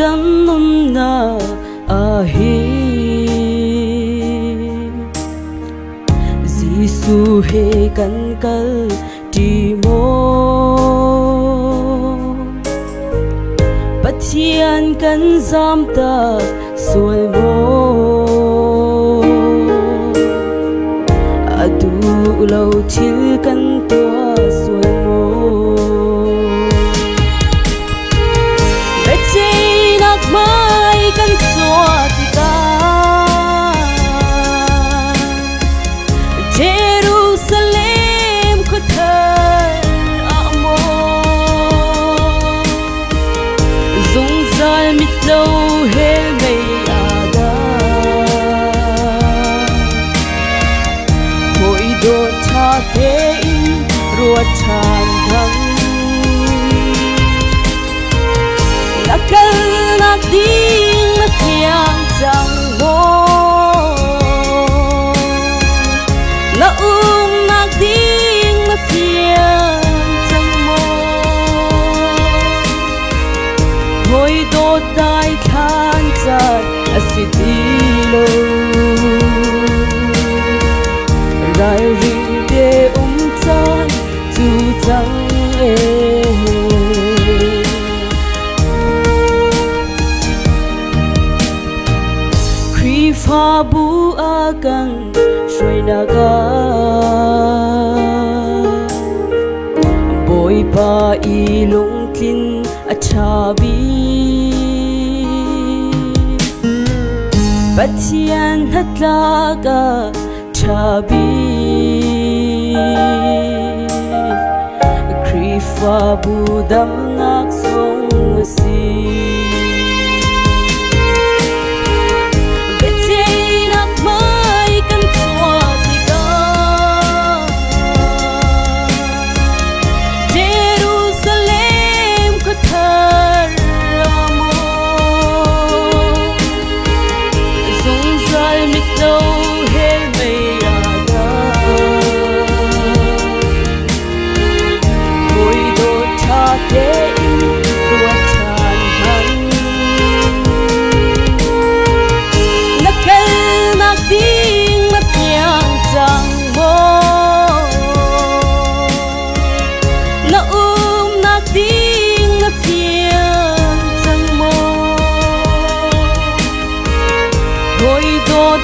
kan nun na ahi Giêsu he kan kal ti mo Pathian kan zam ta sual mo Adu lo thil kan tua sual mo Mai kan chua ti ka Jerusalem ko thar amo Zung zal mit lo hel mei aga Hoi do tha te in ruat chan thang Nakal nak ding na thiang chang mo Na nak ding na thiang chang mo Hoi do dai khan chat asitilo Rai ring de chan tu chang Pha bu akan shui naga Boy pa ilung kin achabi Pathian hatlaga chabi Krifa bu dam nak song si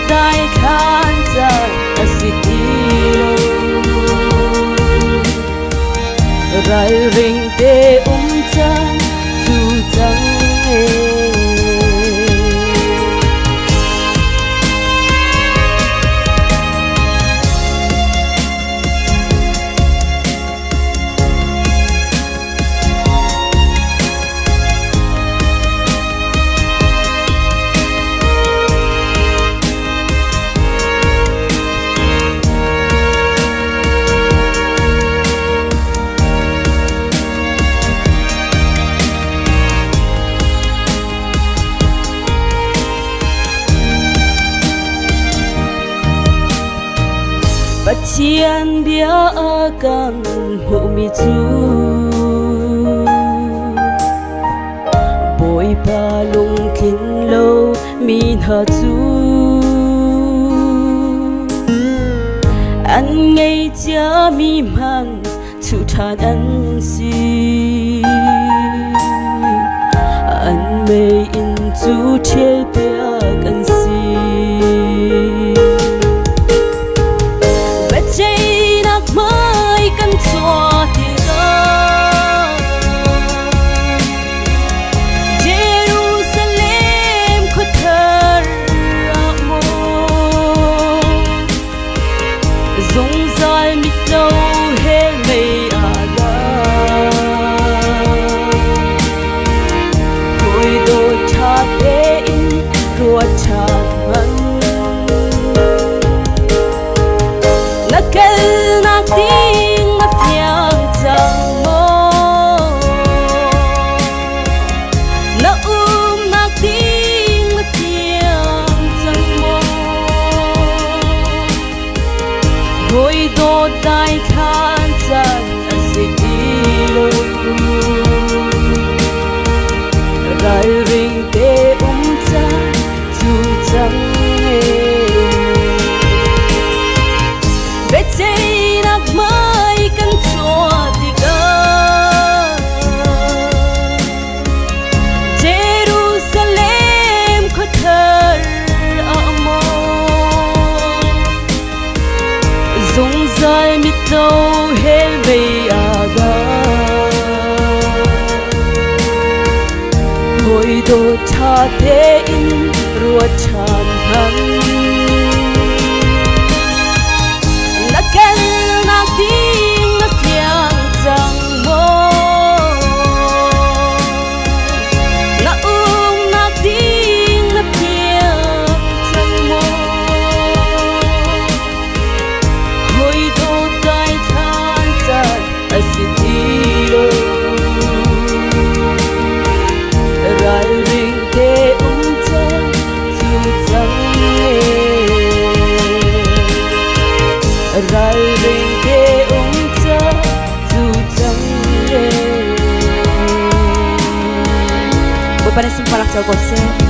Dai khan chat asitilo Rai ring te chan tu chang Pathian bia akan hu mi chu Boy pa lung kin lo min ha chu An ngay cha mi man chu than an si An mei in chu thiel bia kan si Jerusalem ko thar amo Zung zal mit lo hel mei aga Hoi do tha te in ruat chan man Nakal nak ding na thiang chang mo Na nak ding na thiang chang mo Hoi do dai khan chat asitilo Rai ring sai mi tâu he về aga hồi đồ cha thế in ruột tràn hăng na ken na tiếng na tiếng chẳng mơ na na tiếng na tiếng chẳng mơ hồi đồ tai than chặt asitilo rai ring te cha chu chẳng rai ring te cha chu chẳng Voy para esse palacão com você.